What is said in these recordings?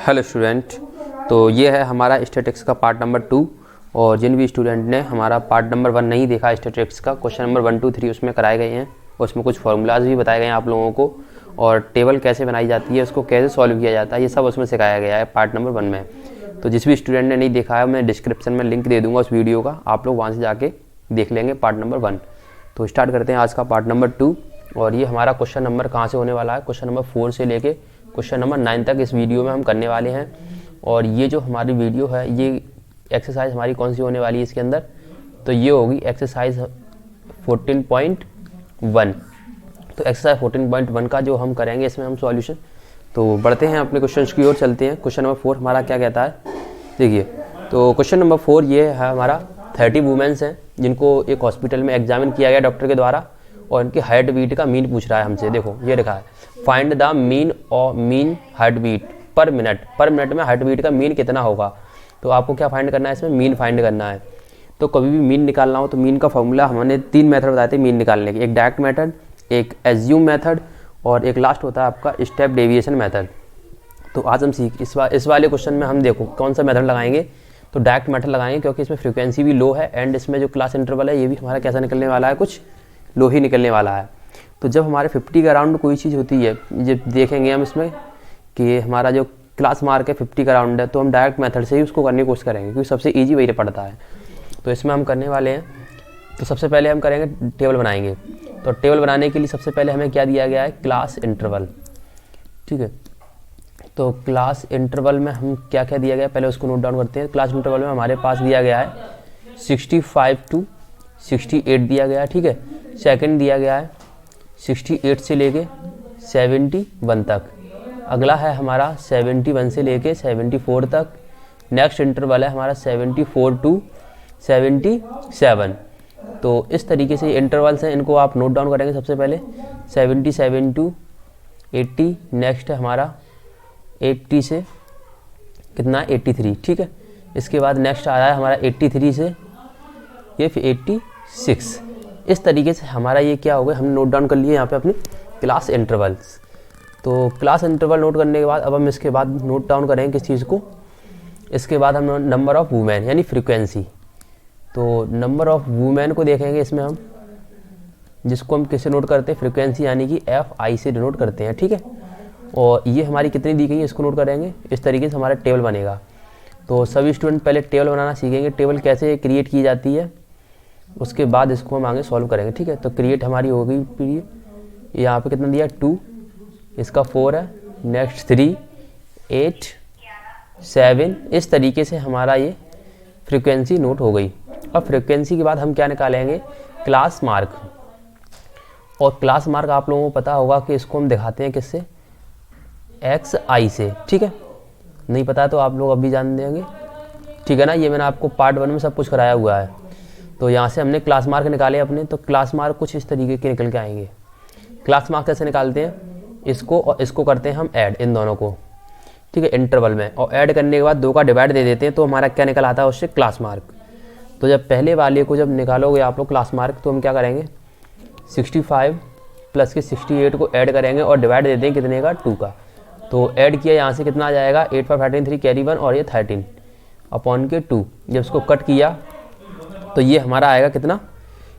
Hello student, तो ये है हमारा स्टैटिक्स का पार्ट नंबर 2। और जिन भी स्टूडेंट ने हमारा पार्ट नंबर 1 नहीं देखा स्टैटिक्स का, क्वेश्चन नंबर 1, 2, 3 उसमें कराए गए हैं। उसमें कुछ फार्मूलाज भी बताए गए हैं आप लोगों को, और टेबल कैसे बनाई जाती है, उसको कैसे सॉल्व किया जाता है, ये सब उसमें सिखाया गया है पार्ट नंबर 1 में। तो जिस भी स्टूडेंट ने नहीं देखा है, मैं डिस्क्रिप्शन में लिंक दे दूँगा उस वीडियो का, आप लोग वहाँ से जाके देख लेंगे पार्ट नंबर 1। तो स्टार्ट करते हैं आज का पार्ट नंबर 2। और ये हमारा क्वेश्चन नंबर कहाँ से होने वाला है, क्वेश्चन नंबर 4 से लेके क्वेश्चन नंबर 9 तक इस वीडियो में हम करने वाले हैं। और ये जो हमारी वीडियो है, ये एक्सरसाइज हमारी कौन सी होने वाली है इसके अंदर, तो ये होगी एक्सरसाइज 14.1। तो एक्सरसाइज 14.1 का जो हम करेंगे इसमें हम सॉल्यूशन। तो बढ़ते हैं अपने क्वेश्चन की ओर, चलते हैं। क्वेश्चन नंबर 4 हमारा क्या कहता है, देखिए। तो क्वेश्चन नंबर 4 ये है हमारा 30 वुमेन्स हैं जिनको एक हॉस्पिटल में एग्जामिन किया गया डॉक्टर के द्वारा, और इनकी हार्ट बीट का मीन पूछ रहा है हमसे। देखो ये लिखा है, फाइंड द मीन और mean heart beat per minute. Per minute में हार्ट बीट का मीन कितना होगा। तो आपको क्या फाइंड करना है, इसमें मीन फाइंड करना है। तो कभी भी मीन निकालना हो तो मीन का फॉर्मूला हमने 3 मेथड बताए थे मीन निकालने के, एक डायरेक्ट मेथड, एक एज्यूम मेथड, और एक लास्ट होता है आपका स्टेप डेविएशन मेथड। तो आज हम इस वाले क्वेश्चन में हम देखो कौन सा मेथड लगाएंगे। तो डायरेक्ट मेथड लगाएंगे क्योंकि इसमें फ्रीक्वेंसी भी लो है, एंड इसमें जो क्लास इंटरवल है ये भी हमारा कैसा निकलने वाला है, कुछ लो ही निकलने वाला है। तो जब हमारे 50 के अराउंड कोई चीज़ होती है, जब देखेंगे हम इसमें कि हमारा जो क्लास मार्क है 50 का अराउंड है, तो हम डायरेक्ट मेथड से ही उसको करने की कोशिश करेंगे क्योंकि सबसे ईजी वही पड़ता है। तो इसमें हम करने वाले हैं, तो सबसे पहले हम करेंगे टेबल बनाएंगे। तो टेबल बनाने के लिए सबसे पहले हमें क्या दिया गया है, क्लास इंटरवल। ठीक है, तो क्लास इंटरवल में हम क्या क्या दिया गया पहले उसको नोट डाउन करते हैं। क्लास इंटरवल में हमारे पास दिया गया है 65 to 68 दिया गया है। ठीक है, सेकंड दिया गया है 68 से लेके 71 तक। अगला है हमारा 71 से लेके 74 तक। नेक्स्ट इंटरवल है हमारा 74 to 77। तो इस तरीके से इंटरवल्स हैं, इनको आप नोट डाउन करेंगे। सबसे पहले 77 to 80, नेक्स्ट है हमारा 80 से कितना 83। ठीक है, इसके बाद नेक्स्ट आ रहा है हमारा 83 से ये फिर 86। इस तरीके से हमारा ये क्या हो गया, हमने नोट डाउन कर लिए यहाँ पे अपनी क्लास इंटरवल्स। तो क्लास इंटरवल नोट करने के बाद अब हम इसके बाद नोट डाउन करेंगे किस चीज़ को, इसके बाद हम नंबर ऑफ़ वुमेन यानी फ्रीक्वेंसी। तो नंबर ऑफ़ वुमेन को देखेंगे इसमें हम, जिसको हम किससे नोट करते हैं, फ्रीक्वेंसी यानी कि FI से डिनोट करते हैं। ठीक है, और ये हमारी कितनी दी गई है इसको नोट करेंगे। इस तरीके से हमारा टेबल बनेगा। तो सभी स्टूडेंट पहले टेबल बनाना सीखेंगे, टेबल कैसे क्रिएट की जाती है, उसके बाद इसको हम आगे सॉल्व करेंगे। ठीक है, तो क्रिएट हमारी हो गई पीरियड। यहाँ पे कितना दिया 2, इसका 4 है, नेक्स्ट 3, 8, 7। इस तरीके से हमारा ये फ्रीक्वेंसी नोट हो गई। अब फ्रीक्वेंसी के बाद हम क्या निकालेंगे, क्लास मार्क। और क्लास मार्क आप लोगों को पता होगा कि इसको हम दिखाते हैं किससे, XI से। ठीक है, नहीं पता तो आप लोग अभी जान देंगे। ठीक है ना, ये मैंने आपको पार्ट 1 में सब कुछ कराया हुआ है। तो यहाँ से हमने क्लास मार्क निकाले अपने, तो क्लास मार्क कुछ इस तरीके के निकल के आएंगे। क्लास मार्क कैसे निकालते हैं, इसको और इसको करते हैं हम ऐड, इन दोनों को। ठीक है, इंटरवल में, और ऐड करने के बाद 2 का डिवाइड दे देते हैं, तो हमारा क्या निकल आता है उससे, क्लास मार्क। तो जब पहले वाले को जब निकालोगे आप लोग क्लास मार्क, तो हम क्या करेंगे 65 प्लस के 68 को ऐड करेंगे और डिवाइड दे दें कितने का, 2 का। तो ऐड किया यहाँ से कितना आ जाएगा, 8 5 13 3 कैरी 1, और ये 13 अपॉन के 2। जब इसको कट किया तो ये हमारा आएगा कितना,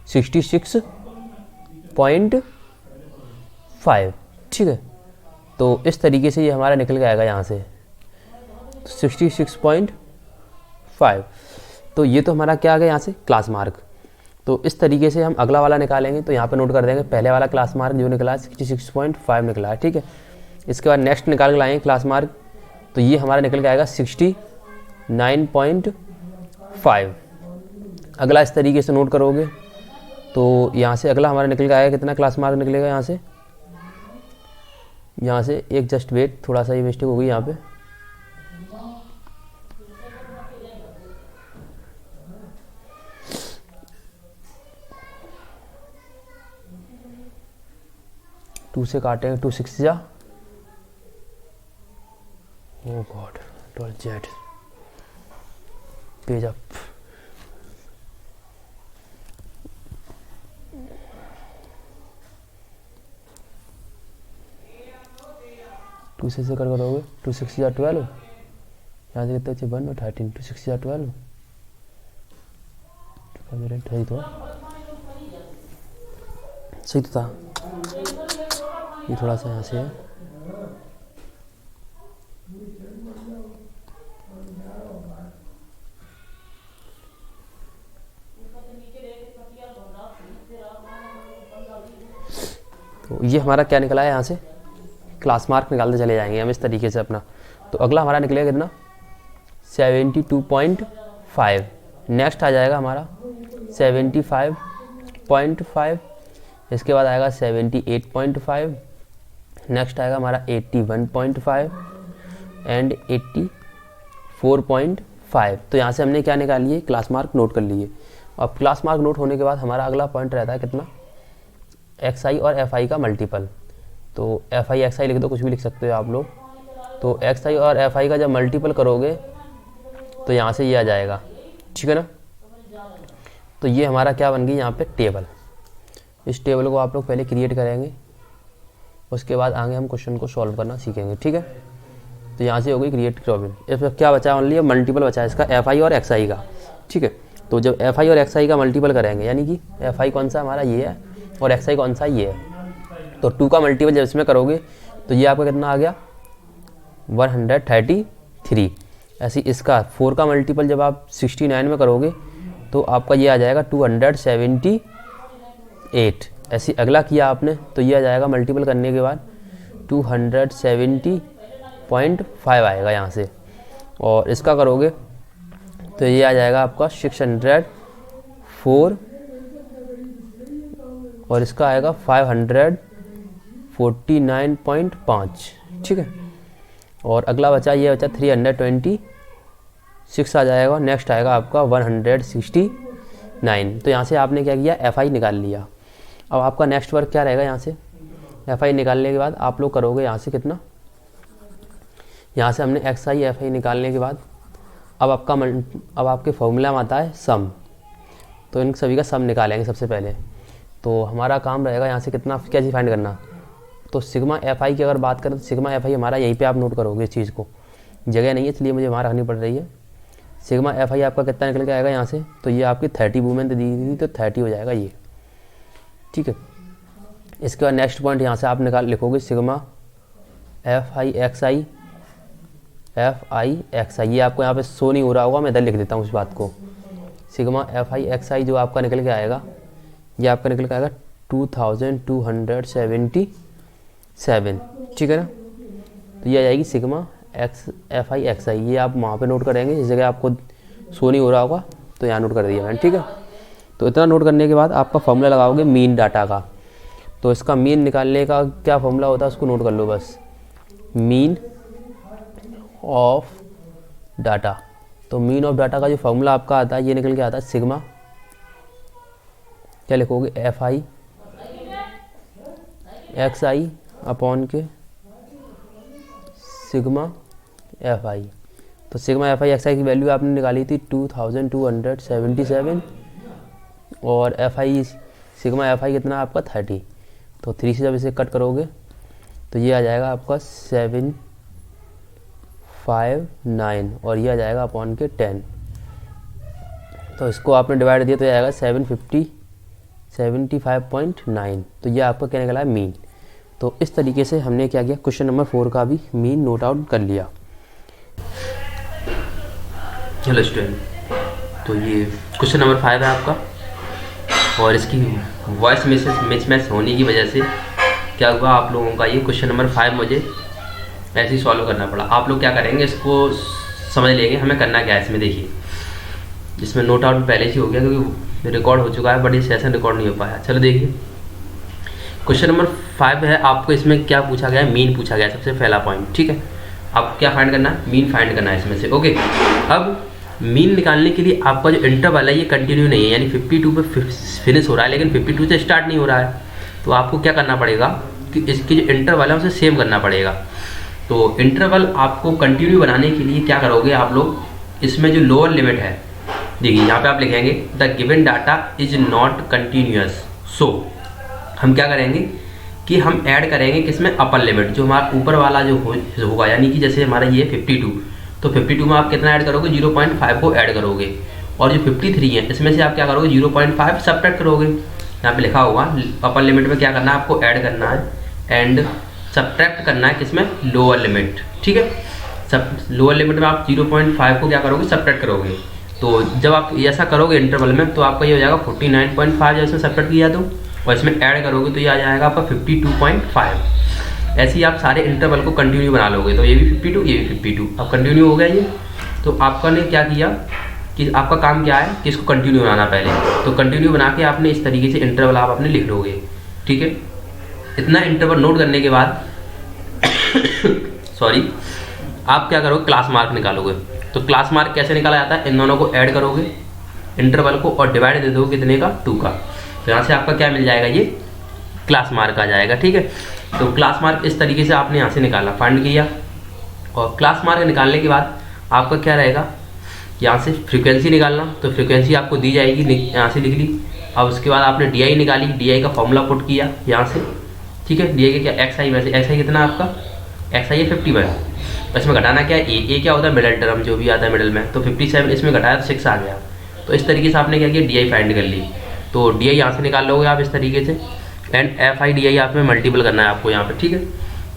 66.5। ठीक है, तो इस तरीके से ये हमारा निकल के आएगा यहाँ से 66.5। तो ये तो हमारा क्या आ गया यहाँ से, क्लास मार्क। तो इस तरीके से हम अगला वाला निकालेंगे। तो यहाँ पे नोट कर देंगे, पहले वाला क्लास मार्क जो निकला है 66.5 निकला है। ठीक है, इसके बाद नेक्स्ट निकाल के लाएंगे क्लास मार्क, तो ये हमारा निकल के आएगा 69.5। अगला इस तरीके से नोट करोगे तो यहाँ से अगला हमारा निकल के आएगा कितना, क्लास मार्क निकलेगा यहाँ से एक जस्ट वेट, थोड़ा सा ये मिस्टेक हो गई यहाँ पे। टू से काटेंगे, 2 6 जा, oh God, 12 z page up. Two से कर दोगे, 2 6 12, यहाँ से कितने बचे 1 और 13 2 6 12 सही तो सही तो था। ये थोड़ा सा यहाँ से है। तो ये हमारा क्या निकला है, यहाँ से क्लास मार्क निकालते चले जाएंगे हम इस तरीके से अपना। तो अगला हमारा निकलेगा कितना 72.5। नेक्स्ट आ जाएगा हमारा 75.5। इसके बाद आएगा 78.5। नेक्स्ट आएगा हमारा 81.5 एंड 84.5। तो यहाँ से हमने क्या निकाल लिए, क्लास मार्क नोट कर लिए। अब क्लास मार्क नोट होने के बाद हमारा अगला पॉइंट रहता है कितना, एक्स आई और एफ आई का मल्टीपल। तो एफ आई एक्स आई लिख दो, कुछ भी लिख सकते हो आप लोग। तो एक्स आई और एफ आई का जब मल्टीपल करोगे तो यहाँ से ये आ जाएगा, ठीक है ना। तो ये हमारा क्या बन गई यहाँ पे टेबल। इस टेबल को आप लोग पहले क्रिएट करेंगे, उसके बाद आगे हम क्वेश्चन को सॉल्व करना सीखेंगे, ठीक है। तो यहाँ से हो गई क्रिएट टेबल। इसमें क्या बचा, ओनली मल्टीपल बचा है इसका एफ आई और एक्स आई का, ठीक है। तो जब एफ आई और एक्स आई का मल्टीपल करेंगे, यानी कि एफ आई कौन सा हमारा ये है और एक्स आई कौन सा ये है, तो 2 का मल्टीपल जब इसमें करोगे तो ये आपका कितना आ गया 133। ऐसे इसका 4 का मल्टीपल जब आप 69 में करोगे तो आपका ये आ जाएगा 278। ऐसे अगला किया आपने तो ये आ जाएगा मल्टीपल करने के बाद 270.5 आएगा यहाँ से। और इसका करोगे तो ये आ जाएगा आपका 604 और इसका आएगा 549.5, ठीक है। और अगला बचा ये बचा 326 आ जाएगा। नेक्स्ट आएगा आपका 169। तो यहाँ से आपने क्या किया, एफ आई निकाल लिया। अब आपका नेक्स्ट वर्क क्या रहेगा, यहाँ से एफ आई निकालने के बाद आप लोग करोगे यहाँ से कितना, यहाँ से हमने एक्स आई एफ आई निकालने के बाद अब आपके फॉर्मूला में आता है सम। तो इन सभी का सम निकालेंगे सबसे पहले। तो हमारा काम रहेगा यहाँ से कितना, क्या चीज़ फाइंड करना। तो सिग्मा एफ आई की अगर बात करें तो सिग्मा एफ आई हमारा यहीं पे आप नोट करोगे इस चीज़ को, जगह नहीं है इसलिए मुझे वहाँ रखनी पड़ रही है। सिग्मा एफ आई आपका कितना निकल के आएगा यहाँ से, तो ये आपकी 30 मूवमेंट दी थी तो 30 हो जाएगा ये, ठीक है। इसके बाद नेक्स्ट पॉइंट यहाँ से आप लिखोगे sigma f i x i, f i x i. ये आपको यहाँ पे शो नहीं हो रहा होगा, मैं इधर लिख देता हूँ उस बात को। सिग्मा एफ आई एक्स आई जो आपका निकल के आएगा, ये आपका निकल के आएगा 2277, ठीक है ना। तो ये आ जाएगी sigma x f i x i. ये आप वहाँ पे नोट करेंगे, इस जगह आपको शो नहीं हो रहा होगा तो यहाँ नोट कर दिया मैंने, ठीक है। तो इतना नोट करने के बाद आपका फॉर्मूला लगाओगे मीन डाटा का। तो इसका मीन निकालने का क्या फॉर्मूला होता है उसको नोट कर लो बस, मीन ऑफ डाटा। तो मीन ऑफ डाटा का जो फॉर्मूला आपका आता है ये निकल के आता है सिग्मा, क्या लिखोगे, F i x I upon के सिग्मा एफ आई। तो सिग्मा एफ आई एक्स आई की वैल्यू आपने निकाली थी 2277 और एफ आई सिग्मा एफ आई कितना आपका 30। तो 3 से जब इसे कट करोगे तो ये आ जाएगा आपका 759 और ये आ जाएगा अपॉन के 10। तो इसको आपने डिवाइड दिया तो ये आएगा 75.9। तो ये आपका क्या निकला है, मीन। तो इस तरीके से हमने क्या किया, क्वेश्चन नंबर 4 का भी मीन नोट आउट कर लिया। चलो स्टूडेंट, तो ये क्वेश्चन नंबर 5 है आपका, और इसकी वॉइस मिसमैच होने की वजह से क्या हुआ आप लोगों का, ये क्वेश्चन नंबर 5 मुझे ऐसे ही सॉल्व करना पड़ा। आप लोग क्या करेंगे, इसको समझ लेंगे हमें करना क्या है इसमें। देखिए इसमें नोट आउट पहले से हो गया क्योंकि रिकॉर्ड हो चुका है, बट ये सेशन रिकॉर्ड नहीं हो पाया। चलो देखिए क्वेश्चन नंबर 5 है, आपको इसमें क्या पूछा गया है, मीन पूछा गया है सबसे पहला पॉइंट, ठीक है। आपको क्या फाइंड करना है, मीन फाइंड करना है इसमें से, ओके। अब मीन निकालने के लिए आपका जो इंटरवल है ये कंटिन्यू नहीं है, यानी 52 पे फिनिश हो रहा है लेकिन 52 से स्टार्ट नहीं हो रहा है। तो आपको क्या करना पड़ेगा कि इसकी जो इंटरवल है उसे सेम करना पड़ेगा। तो इंटरवल आपको कंटिन्यू बनाने के लिए क्या करोगे आप लोग, इसमें जो लोअर लिमिट है, देखिए यहाँ पे आप लिखेंगे the given data is not continuous. So हम क्या करेंगे कि हम ऐड करेंगे किसमें, अपर लिमिट, जो हमारा ऊपर वाला जो होगा, यानी कि जैसे हमारा ये 52, तो 52 में आप कितना ऐड करोगे, 0.5 को ऐड करोगे, और जो 53 है इसमें से आप क्या करोगे, 0.5 सब्ट्रैक्ट करोगे। यहाँ पे लिखा होगा अपर लिमिट में क्या करना है, आपको ऐड करना है एंड सब्ट्रैक्ट करना है किसमें, लोअर लिमिट। ठीक है, सब लोअर लिमिट में आप 0.5 को क्या करोगे, सब्ट्रैक्ट करोगे। तो जब आप ऐसा करोगे इंटरवल में तो आपका ये हो जाएगा 49.5 जब इसमें सब्ट्रैक्ट किया तो, और इसमें ऐड करोगे तो ये आ जाएगा आपका 52.5। ऐसे ही आप सारे इंटरवल को कंटिन्यू बना लोगे, तो ये भी 52, ये भी 52, अब कंटिन्यू हो गया ये। तो आपका ने क्या किया कि आपका काम क्या है कि इसको कंटिन्यू बनाना पहले, तो कंटिन्यू बना के आपने इस तरीके से इंटरवल आप अपने लिख लोगे। ठीक है, इतना इंटरवल नोट करने के बाद सॉरी, आप क्या करोगे, क्लास मार्क निकालोगे। तो क्लास मार्क कैसे निकाला जाता है, इन दोनों को ऐड करोगे इंटरवल को और डिवाइड दे दोगे कितने का, 2 का। तो यहाँ से आपका क्या मिल जाएगा, ये क्लास मार्क आ जाएगा। ठीक है, तो क्लास मार्क इस तरीके से आपने यहाँ से निकाला, फाइंड किया, और क्लास मार्क निकालने के बाद आपका क्या रहेगा, यहाँ से फ्रीक्वेंसी निकालना। तो फ्रीक्वेंसी आपको दी जाएगी, यहाँ से लिख ली। अब उसके बाद आपने डी आई निकाली, डी आई का फॉर्मूला पुट किया यहाँ से। ठीक है, डी आई का क्या, एक्स आई, वैसे एक्स आई कितना आपका, एक्स आई है 51, इसमें घटाना क्या है, ए क्या होता है, मिडल टर्म जो भी आता है मिडल में, तो 57 इसमें घटाया तो 6 आ गया। तो इस तरीके से आपने क्या किया, डी आई फाइंड कर ली। तो डी आई यहाँ से निकाल लोगे आप इस तरीके से, and F I D I आप में मल्टीपल करना है आपको यहाँ पे। ठीक है,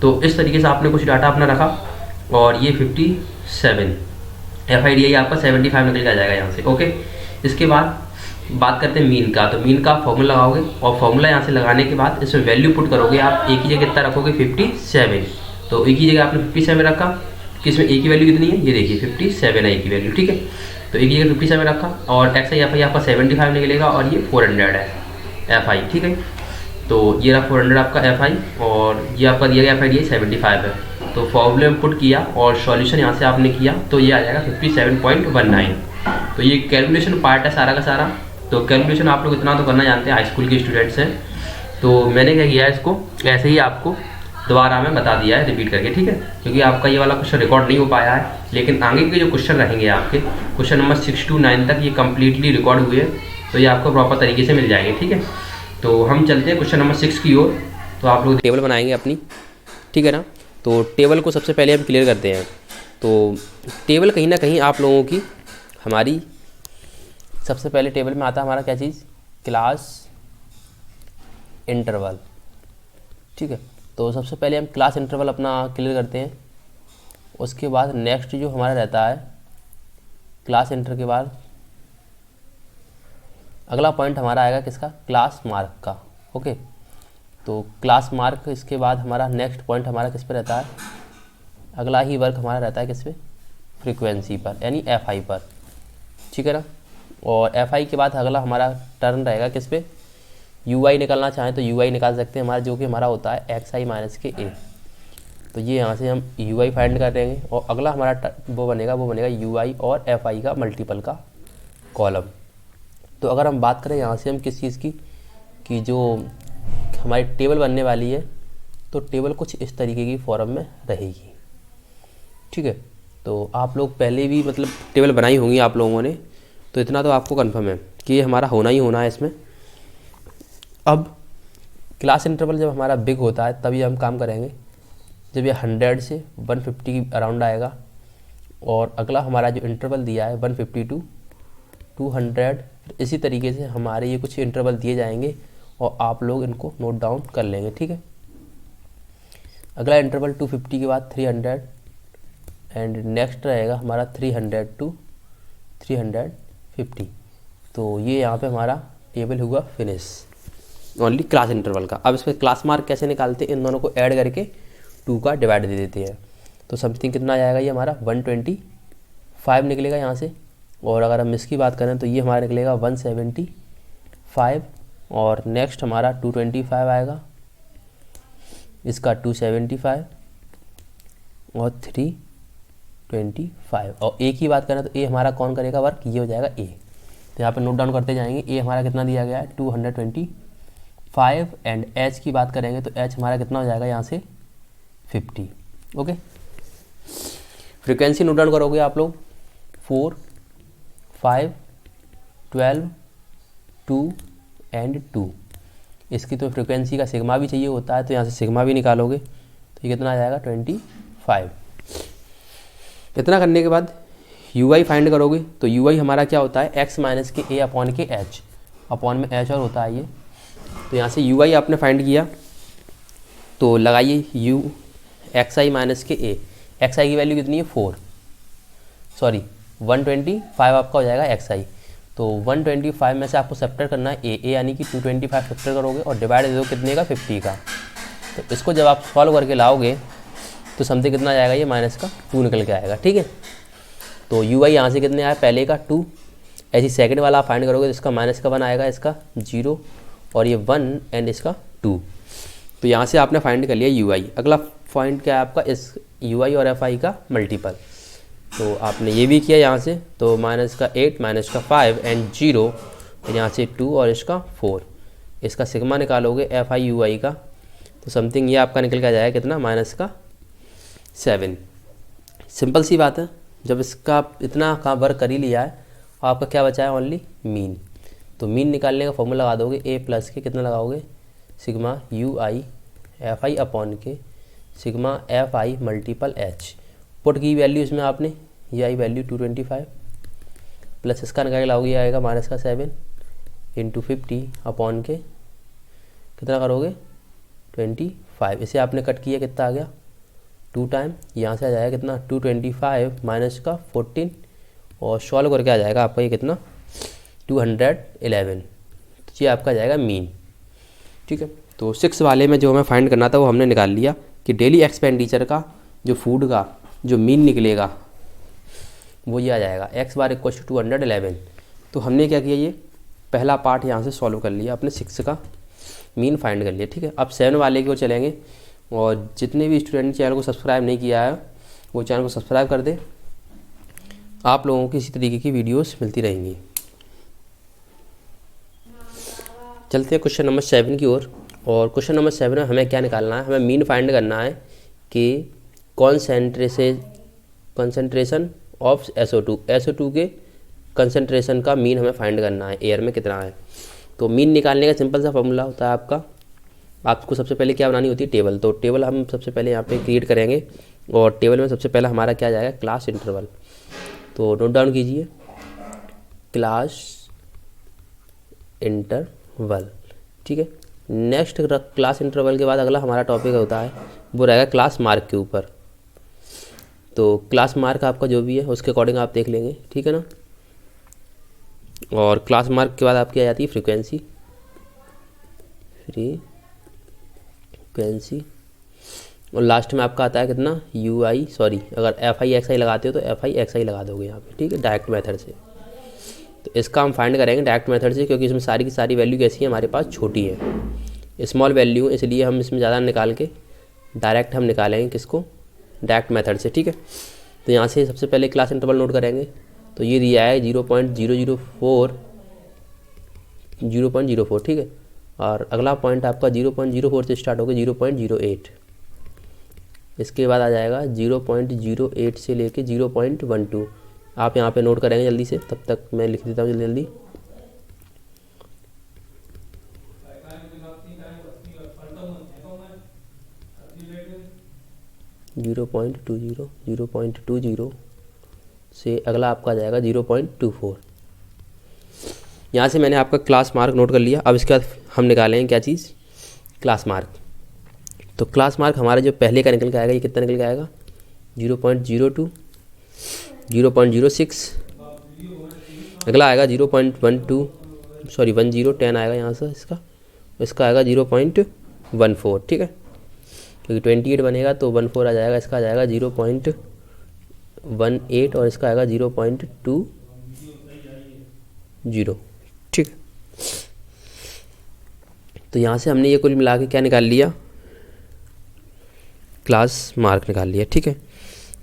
तो इस तरीके से आपने कुछ डाटा अपना रखा, और ये 57, एफ आई डी आई आपका 75 निकल के आ जाएगा यहाँ से। ओके, इसके बाद बात करते हैं मीन का। तो मीन का फॉर्मूला लगाओगे, और फॉर्मूला यहाँ से लगाने के बाद इसमें वैल्यू पुट करोगे आप, एक ही जगह कितना रखोगे, 57। तो एक ही जगह आपने 57 रखा, किसमें ए की वैल्यू कितनी है, ये देखिए 57 है ए की वैल्यू। ठीक है, तो एक ही जगह 57 रखा, और एक्स आई एफ आई आपका 75 निकलेगा, और ये 400 है एफ आई। ठीक है, तो ये रहा 400 आपका एफ आई, और ये आपका दिया गया एफ आई डी 75 है। तो फॉर्मूले में पुट किया और सॉल्यूशन यहाँ से आपने किया, तो ये आ जाएगा 57.19। तो ये कैलकुलेशन पार्ट है सारा का सारा। तो कैलकुलेशन आप लोग इतना तो करना जानते हैं, हाई स्कूल के स्टूडेंट्स हैं। तो मैंने क्या किया है, इसको ऐसे ही आपको दोबारा मैं बता दिया है रिपीट करके। ठीक है, क्योंकि आपका ये वाला क्वेश्चन रिकॉर्ड नहीं हो पाया है, लेकिन आगे के जो क्वेश्चन रहेंगे आपके, क्वेश्चन नंबर 6 to 9 तक ये कम्प्लीटली रिकॉर्ड हुए हैं, तो ये आपको प्रॉपर तरीके से मिल जाएंगे। ठीक है, तो हम चलते हैं क्वेश्चन नंबर 6 की ओर। तो आप लोग टेबल बनाएंगे अपनी, ठीक है ना। तो टेबल को सबसे पहले हम क्लियर करते हैं। तो टेबल कहीं ना कहीं आप लोगों की हमारी सबसे पहले टेबल में आता है हमारा क्या चीज़, क्लास इंटरवल। ठीक है, तो सबसे पहले हम क्लास इंटरवल अपना क्लियर करते हैं। उसके बाद नेक्स्ट जो हमारा रहता है क्लास इंटर के बाद अगला पॉइंट हमारा आएगा किसका, क्लास मार्क का। ओके, तो क्लास मार्क, इसके बाद हमारा नेक्स्ट पॉइंट हमारा किस पे रहता है, अगला ही वर्क हमारा रहता है किस पे, फ्रीक्वेंसी पर, यानी एफ आई पर। ठीक है ना, और एफ आई के बाद अगला हमारा टर्न रहेगा किस पे, यू आई निकालना चाहें तो यू आई निकाल सकते हैं हमारा, जो कि हमारा होता है एक्स आई माइनस के ए। तो ये यहाँ से हम यू आई फाइंड कर देंगे, और अगला हमारा वो बनेगा यू आई और एफ आई का मल्टीपल का कॉलम। तो अगर हम बात करें यहाँ से हम किस चीज़ की, कि जो हमारी टेबल बनने वाली है, तो टेबल कुछ इस तरीके की फॉर्म में रहेगी। ठीक है, तो आप लोग पहले भी मतलब टेबल बनाई होंगी आप लोगों ने, तो इतना तो आपको कंफर्म है कि ये हमारा होना ही होना है इसमें। अब क्लास इंटरवल जब हमारा बिग होता है तभी हम काम करेंगे, जब ये 100 से 150 की अराउंड आएगा, और अगला हमारा जो इंटरवल दिया है 150 to 200, इसी तरीके से हमारे ये कुछ इंटरवल दिए जाएंगे, और आप लोग इनको नोट डाउन कर लेंगे। ठीक है, अगला इंटरवल 250 के बाद 300, एंड नेक्स्ट रहेगा हमारा 300 to 350। तो ये यहाँ पे हमारा टेबल हुआ फिनिश ओनली क्लास इंटरवल का। अब इस पर क्लास मार्क कैसे निकालते हैं, इन दोनों को ऐड करके 2 का डिवाइड दे देते हैं। तो समथिंग कितना आ जाएगा, ये हमारा 125 निकलेगा यहाँ से, और अगर हम इसकी बात करें तो ये हमारा निकलेगा 175, और नेक्स्ट हमारा 225 आएगा, इसका 275 और 325। और ए की बात करें तो ए हमारा कौन करेगा वर्क, ये हो जाएगा ए। तो यहाँ पे नोट डाउन करते जाएंगे, ए हमारा कितना दिया गया है 225, एंड एच की बात करेंगे तो एच हमारा कितना हो जाएगा यहाँ से 50। ओके, फ्रीक्वेंसी नोट डाउन करोगे आप लोग 4, 5, 12, 2 एंड 2। इसकी तो फ्रीक्वेंसी का सिग्मा भी चाहिए होता है, तो यहाँ से सिग्मा भी निकालोगे तो ये कितना आ जाएगा 25। इतना करने के बाद यू आई फाइंड करोगे तो यू आई हमारा क्या होता है, एक्स माइनस के ए अपॉन के एच, अपॉन में एच और होता है ये। तो यहाँ से यू आई आपने फाइंड किया तो लगाइए यू एक्स आई माइनस के ए, एक्स आई की वैल्यू कितनी है 4, सॉरी 125 आपका हो जाएगा एक्स आई। तो 125 में से आपको सब्ट्रैक्ट करना है ए यानी कि 225 सब्ट्रैक्ट करोगे और डिवाइड दे दो कितने का, 50 का। तो इसको जब आप सॉल्व करके लाओगे तो समथिंग कितना जाएगा, ये माइनस का 2 निकल के आएगा, ठीक है। तो यू आई यहाँ से कितने आया, पहले का 2, ऐसी सेकंड वाला आप फाइंड करोगे तो इसका माइनस का 1 आएगा, इसका 0 और ये 1 एंड इसका 2। तो यहाँ से आपने फाइंड कर लिया यू आई। अगला पॉइंट क्या है आपका, इस यू आई और एफ आई का मल्टीपल। तो आपने ये भी किया यहाँ से, तो माइनस का 8 माइनस का 5 एंड 0, यहाँ से 2 और इसका 4। इसका सिग्मा निकालोगे एफ आई यू आई का तो समथिंग ये आपका निकल के आ जाएगा कितना, माइनस का 7। सिंपल सी बात है, जब इसका आप इतना का वर्क कर ही लिया है और आपका क्या बचा है, ओनली मीन। तो मीन निकालने का फॉर्मूला लगा दोगे ए प्लस के कितना लगाओगे, sigma u i f i upon के sigma f i multiple h. Put की वैल्यू इसमें आपने ये आई वैल्यू 225 प्लस इसका निकाल के लाओगे, ये आएगा माइनस का 7 इंटू 50 अपॉन के कितना करोगे 25। इसे आपने कट किया कितना आ गया 2 टाइम, यहाँ से आ जाएगा कितना 225 माइनस का 14 और सॉल्व करके आ जाएगा आपका ये कितना 211। तो ये आपका जाएगा मीन, ठीक है। तो 6 वाले में जो हमें फाइंड करना था वो हमने निकाल लिया कि डेली एक्सपेंडिचर का जो फूड का जो मीन निकलेगा वो ये आ जाएगा एक्स बार इक्वल टू 211। तो हमने क्या किया, ये पहला पार्ट यहाँ से सॉल्व कर लिया, अपने 6 का मीन फाइंड कर लिया, ठीक है। अब 7 वाले की ओर चलेंगे और जितने भी स्टूडेंट चैनल को सब्सक्राइब नहीं किया है वो चैनल को सब्सक्राइब कर दे, आप लोगों को इसी तरीके की वीडियोस मिलती रहेंगी। चलते हैं क्वेश्चन नंबर 7 की ओर। और क्वेश्चन नंबर 7 में हमें क्या निकालना है, हमें मीन फाइंड करना है कि कॉन्सेंट्रेशन ऑफ SO2 के कंसंट्रेशन का मीन हमें फाइंड करना है, एयर में कितना है। तो मीन निकालने का सिंपल सा फॉर्मूला होता है आपको सबसे पहले क्या बनानी होती है, टेबल। तो टेबल हम सबसे पहले यहाँ पे क्रिएट करेंगे और टेबल में सबसे पहला हमारा क्या जाएगा, क्लास इंटरवल। तो नोट डाउन कीजिए क्लास इंटरवल, ठीक है। नेक्स्ट क्लास इंटरवल के बाद अगला हमारा टॉपिक होता है वो रहेगा क्लास मार्क के ऊपर। तो क्लास मार्क आपका जो भी है उसके अकॉर्डिंग आप देख लेंगे, ठीक है ना। और क्लास मार्क के बाद आपकी आ जाती है फ्रीक्वेंसी और लास्ट में आपका आता है कितना यू आई, सॉरी अगर एफ आई एक्स आई लगाते हो तो एफ आई एक्स आई लगा दोगे यहाँ पे, ठीक है, डायरेक्ट मेथड से। तो इसका हम फाइंड करेंगे डायरेक्ट मेथड से, क्योंकि इसमें सारी की सारी वैल्यू कैसी है हमारे पास छोटी है, स्मॉल वैल्यू, इसलिए हम इसमें ज़्यादा निकाल के डायरेक्ट हम निकालेंगे किसको, डायरेक्ट मेथड से, ठीक है। तो यहाँ से सबसे पहले क्लास इंटरवल नोट करेंगे। तो ये दिया है 0.004, ठीक है। और अगला पॉइंट आपका 0.04 से स्टार्ट होगा 0.08, इसके बाद आ जाएगा 0.08 से लेके 0.12। आप यहाँ पे नोट करेंगे जल्दी से, तब तक मैं लिख देता हूँ जल्दी 0.20 से अगला आपका आ जाएगा 0.24। यहाँ से मैंने आपका क्लास मार्क नोट कर लिया। अब इसके बाद हम निकालेंगे क्या चीज़, क्लास मार्क। तो क्लास मार्क हमारा जो पहले का निकल के आएगा, ये कितना निकल के आएगा 0.02, 0.06, अगला आएगा 0.10 आएगा यहाँ से, इसका आएगा 0.14, ठीक है, क्योंकि 28 बनेगा तो 14 आ जाएगा, इसका आ जाएगा 0.18 और इसका आएगा 0.20, ठीक। तो यहाँ से हमने ये कुल मिला के क्या निकाल लिया, क्लास मार्क निकाल लिया, ठीक है।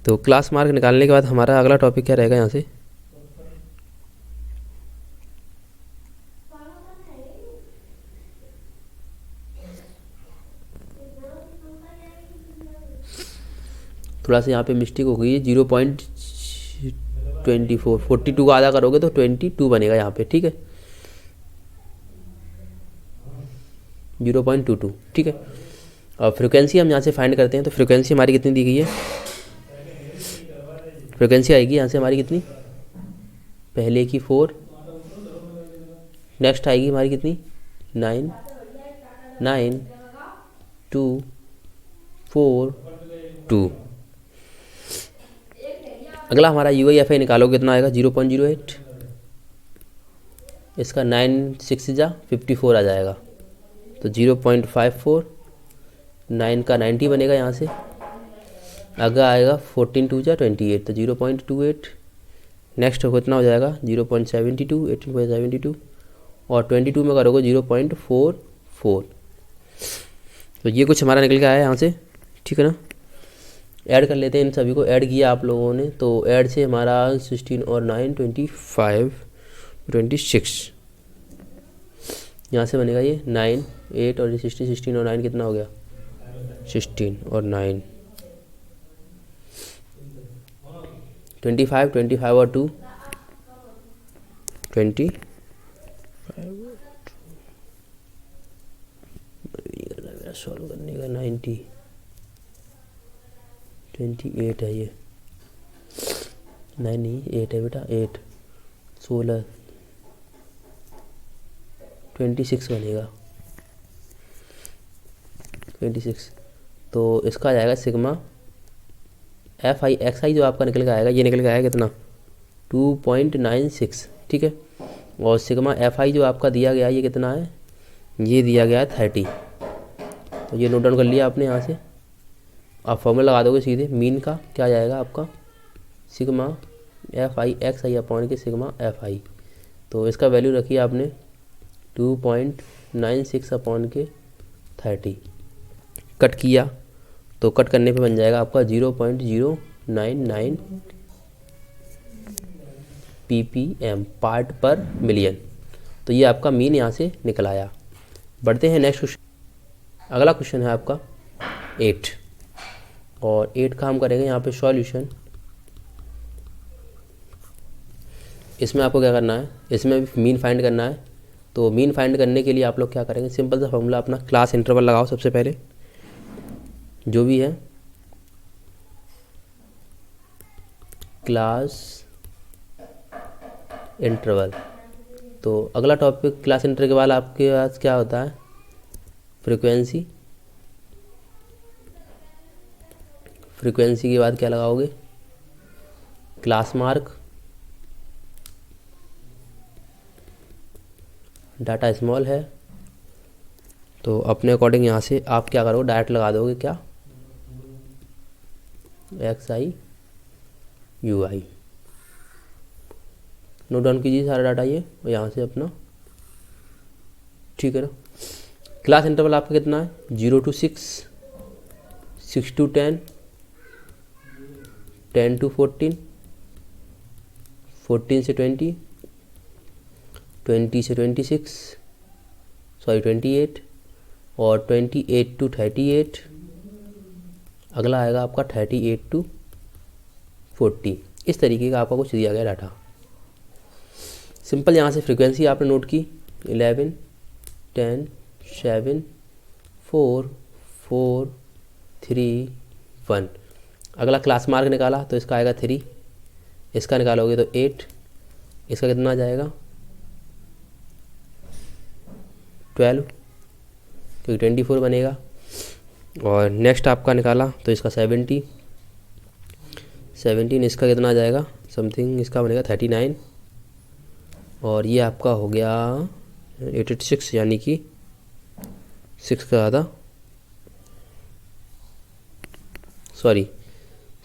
तो क्लास मार्क निकालने के बाद हमारा अगला टॉपिक क्या रहेगा, यहाँ से थोड़ा सा यहाँ पे मिस्टेक हो गई है, 0.24, 42 का आधा करोगे तो 22 बनेगा यहाँ पे, ठीक है, 0.22, ठीक है। और फ्रिक्वेंसी हम यहाँ से फाइंड करते हैं। तो फ्रिक्वेंसी हमारी कितनी दी गई है, फ्रिक्वेंसी आएगी यहाँ से हमारी कितनी, पहले की 4, नेक्स्ट आएगी हमारी कितनी 9, 9 2 4 2। अगला हमारा UIFI निकालो, कितना आएगा 0.08, इसका 9 6 जा 54 आ जाएगा, तो 0.54, 9 का 90 बनेगा यहाँ से। आगे आएगा 14 2 जा 28, तो 0.28। नेक्स्ट कितना हो जाएगा 0.72, 18.72, और 22 में करोगे 0.44। तो ये कुछ हमारा निकल के आया यहाँ से, ठीक है ना। ऐड कर लेते हैं इन सभी को, ऐड किया आप लोगों ने, तो ऐड से हमारा 16 और 9 25 26, यहाँ से बनेगा ये 9 8 और 16 और 9 कितना हो गया 16 और 9 25 और 2 20 सॉल्व करने का 90 28 है, ये 9 नहीं 8 है बेटा, 8 16 26 बनेगा 26। तो इसका आ जाएगा सिग्मा FI जो आपका निकल के आएगा, ये निकल के आएगा कितना 2.96, ठीक है। और सिग्मा FI जो आपका दिया गया ये कितना है, ये दिया गया है 30। तो ये नोट डाउन कर लिया आपने। यहाँ से आप फॉर्मूला लगा दोगे सीधे, मीन का क्या आ जाएगा आपका सिग्मा FI अपॉन के सिग्मा FI। तो इसका वैल्यू रखिए आपने 2.96 अपॉन के 30, कट किया तो कट करने पे बन जाएगा आपका 0.099 ppm पार्ट पर मिलियन। तो ये आपका मीन यहाँ से निकल आया। बढ़ते हैं नेक्स्ट क्वेश्चन। अगला क्वेश्चन है आपका 8, और 8 का हम करेंगे यहाँ पे सॉल्यूशन। इसमें आपको क्या करना है, इसमें भी मीन फाइंड करना है। तो मीन फाइंड करने के लिए आप लोग क्या करेंगे, सिंपल सा फॉर्मूला अपना क्लास इंटरवल लगाओ सबसे पहले, जो भी है क्लास इंटरवल। तो अगला टॉपिक क्लास इंटरवल के बाद आपके पास क्या होता है, फ्रीक्वेंसी। फ्रीक्वेंसी के बाद क्या लगाओगे, क्लास मार्क, डाटा स्मॉल है तो अपने अकॉर्डिंग यहाँ से आप क्या करोगे, डायरेक्ट लगा दोगे क्या XI UI। नोट डाउन कीजिए सारा डाटा ये, और यहाँ से अपना, ठीक है ना। क्लास इंटरवल आपका कितना है 0 to 6, 6 to 10, 10 to 14, 14 से 20, 20 से 26, सॉरी 28, और 28 to 38। अगला आएगा आपका 38 to 40। इस तरीके का आपका कुछ दिया गया डाटा। सिंपल यहाँ से फ्रीक्वेंसी आपने नोट की 11 10 7 4 4 3 1। अगला क्लास मार्क निकाला तो इसका आएगा 3, इसका निकालोगे तो 8, इसका कितना आ जाएगा 12, क्योंकि 24 बनेगा। और नेक्स्ट आपका निकाला तो इसका 17, इसका कितना आ जाएगा समथिंग, इसका बनेगा 39, और ये आपका हो गया 86, यानी कि 6 का आधा, सॉरी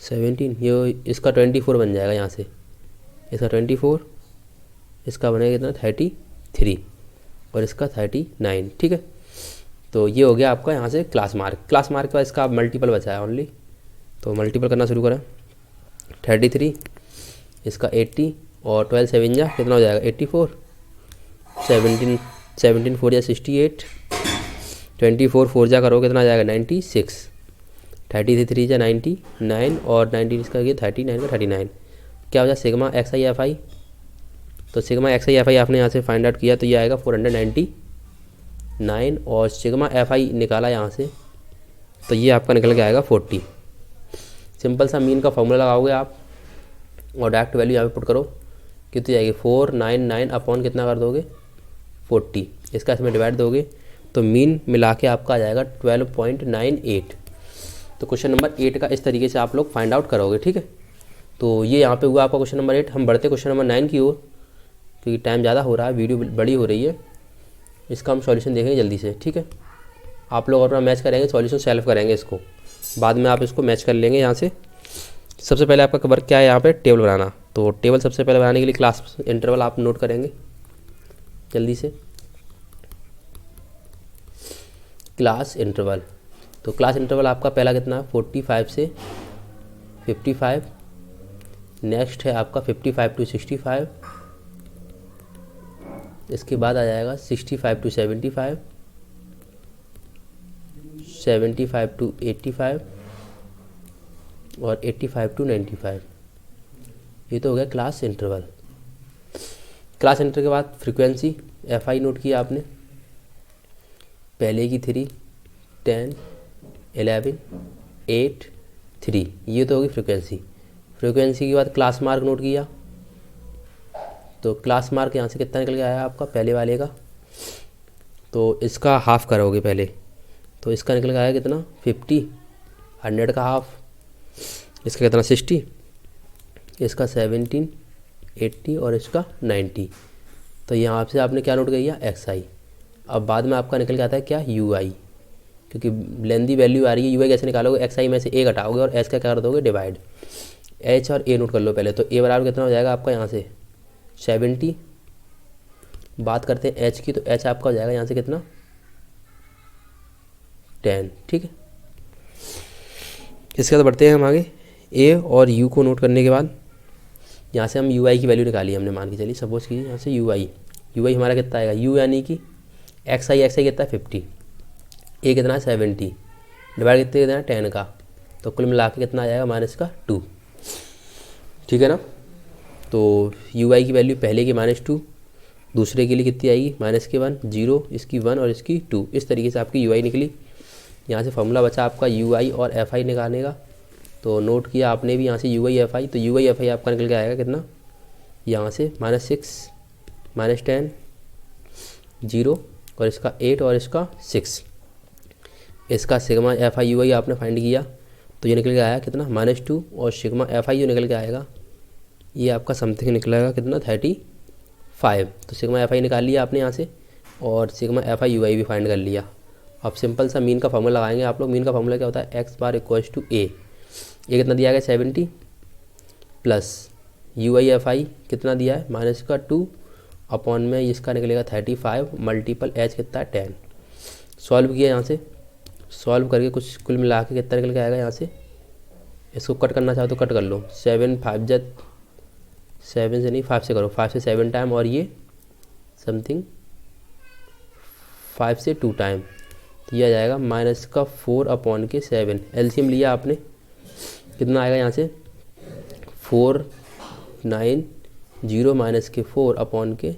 17, ये इसका 24 बन जाएगा यहाँ से, इसका 24, इसका बनेगा कितना 33, और इसका 39, ठीक है। तो ये हो गया आपका यहाँ से क्लास मार्क। क्लास मार्क का इसका मल्टीपल बचा है ओनली, तो मल्टीपल करना शुरू करें। 33, इसका 80, और 12 7 जा कितना हो जाएगा 84, 17 4 जा 68, 24 4 जा करो कितना आ जाएगा 96, 33 जा 99, और 19 इसका ये 39 का 39। क्या हो जाए सिग्मा XI FI। तो सिग्मा XI FI आपने यहाँ से फाइंड आउट किया तो ये आएगा 499, और सिग्मा FI निकाला यहाँ से तो ये आपका निकल के आएगा 40। सिंपल सा मीन का फॉर्मूला लगाओगे आप, और डायरेक्ट वैल्यू यहाँ पे पुट करो, कितनी जाएगी 499 अपॉन कितना कर दोगे 40, इसका इसमें डिवाइड दोगे तो मीन मिला के आपका आ जाएगा 12.98। तो क्वेश्चन नंबर 8 का इस तरीके से आप लोग फाइंड आउट करोगे, ठीक है। तो ये यहाँ पे हुआ आपका क्वेश्चन नंबर 8। हम बढ़ते क्वेश्चन नंबर 9 की ओर, क्योंकि टाइम ज़्यादा हो रहा है, वीडियो बड़ी हो रही है। इसका हम सॉल्यूशन देखेंगे जल्दी से, ठीक है। आप लोग अपना मैच करेंगे, सॉल्यूशन सेल्फ करेंगे, इसको बाद में आप इसको मैच कर लेंगे। यहाँ से सबसे पहले आपका वर्क क्या है, यहाँ पे टेबल बनाना। तो टेबल सबसे पहले बनाने के लिए क्लास इंटरवल आप नोट करेंगे जल्दी से, क्लास इंटरवल। तो क्लास इंटरवल आपका पहला कितना है 45 से 55, नेक्स्ट है आपका 55 to 65, इसके बाद आ जाएगा 65 to 75, 75 to 85 और 85 to 95। ये तो हो गया क्लास इंटरवल। क्लास इंटरवल के बाद फ्रीक्वेंसी FI नोट किया आपने, पहले की 3, 10, 11, 8, 3, ये तो होगी फ्रीक्वेंसी। फ्रीक्वेंसी के बाद क्लास मार्क नोट किया, तो क्लास मार्क यहाँ से कितना निकल के आया आपका पहले वाले का, तो इसका हाफ करोगे पहले, तो इसका निकल के आया कितना 50, 100 का हाफ, इसका कितना 60, इसका 17, 80 और इसका 90। तो यहाँ से आपने क्या नोट किया XI। अब बाद में आपका निकल के आता है क्या UI, क्योंकि लेंदी वैल्यू आ रही है। UI कैसे निकालोगे, XI में से A घटाओगे और S का क्या कर दोगे डिवाइड। H और A नोट कर लो पहले। तो A बराबर कितना हो जाएगा आपका यहाँ से 70। बात करते हैं H की, तो H आपका हो जाएगा यहाँ से कितना 10, ठीक है। इसके बाद बढ़ते हैं हम आगे। A और U को नोट करने के बाद यहाँ से हम UI की वैल्यू निकाली हमने, मान के चलिए सपोज कीजिए यहाँ से UI हमारा कितना आएगा, U यानी कि XI कितना है 50, A कितना है 70, डिवाइड कितने कितना है 10 का, तो कुल मिला के कितना आ जाएगा माइनस का 2, ठीक है ना। तो UI की वैल्यू पहले की -2, दूसरे के लिए कितनी आएगी -1, 0, इसकी 1 और इसकी 2। इस तरीके से आपकी UI निकली। यहाँ से फॉर्मूला बचा आपका UI और FI निकालने का, तो नोट किया आपने भी यहाँ से UI FI। तो UI FI आपका निकल के आएगा कितना, यहाँ से -6, -10, 0 और इसका 8 और इसका 6। इसका सिग्मा FI UI आपने फाइंड किया, तो ये निकल के आया कितना -2 और सिग्मा FI जो निकल के आएगा ये आपका समथिंग निकलेगा कितना 35। तो सिग्मा FI निकाल लिया आपने यहाँ से और सिग्मा FI UI भी फाइंड कर लिया। अब सिंपल सा मीन का फॉर्मूला लगाएंगे आप लोग। मीन का फॉर्मूला क्या होता है, x bar equals to A। ये कितना दिया गया 70 प्लस UI FI कितना दिया है -2 अपॉन में इसका निकलेगा 35 मल्टीपल H कितना है 10। सॉल्व किया यहाँ से, सॉल्व करके कुछ कुल मिला के कितना निकल के आएगा यहाँ से। इसको कट करना चाहो तो कट कर लो, 7 5 जब 7 से नहीं 5 से करो, 5 से 7 टाइम और ये समथिंग 5 से 2 टाइम, तो यह आ जाएगा -4 अपॉन के 7। एलसीएम लिया आपने, कितना आएगा यहाँ से 490 -4 अपॉन के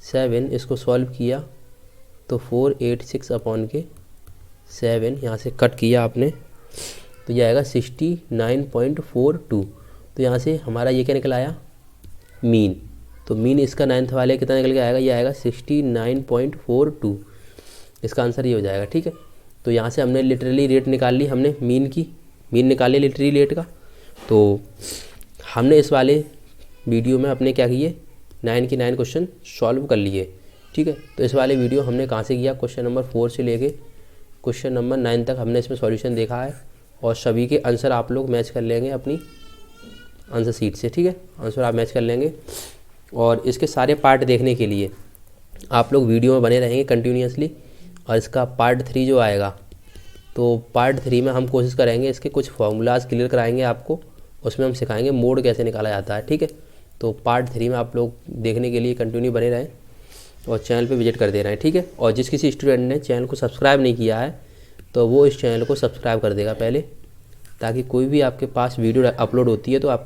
7। इसको सॉल्व किया तो 486 अपॉन के 7 यहाँ से कट किया आपने, तो यह आएगा 69.42। तो यहाँ से हमारा ये क्या निकल आया मीन। तो मीन इसका 9th वाले कितना निकल के आएगा, ये आएगा 69.42। इसका आंसर ये हो जाएगा, ठीक है। तो यहाँ से हमने लिटरली रेट निकाल ली, हमने मीन की मीन निकाल लिया लिटरली रेट का। तो हमने इस वाले वीडियो में अपने क्या किए 9 के 9 क्वेश्चन सॉल्व कर लिए, ठीक है। तो इस वाले वीडियो हमने कहाँ से किया, क्वेश्चन नंबर 4 से लेके क्वेश्चन नंबर 9 तक हमने इसमें सॉल्यूशन देखा है और सभी के आंसर आप लोग मैच कर लेंगे अपनी आंसर सीट से, ठीक है। आंसर आप मैच कर लेंगे और इसके सारे पार्ट देखने के लिए आप लोग वीडियो में बने रहेंगे कंटिन्यूसली। और इसका पार्ट 3 जो आएगा, तो पार्ट 3 में हम कोशिश करेंगे इसके कुछ फार्मूलाज क्लियर कराएंगे आपको, उसमें हम सिखाएंगे मोड कैसे निकाला जाता है, ठीक है। तो पार्ट 3 में आप लोग देखने के लिए कंटिन्यू बने रहें और चैनल पे विजिट कर दे रहे हैं, ठीक है। और जिस किसी स्टूडेंट ने चैनल को सब्सक्राइब नहीं किया है तो वो इस चैनल को सब्सक्राइब कर देगा पहले, ताकि कोई भी आपके पास वीडियो अपलोड होती है तो आप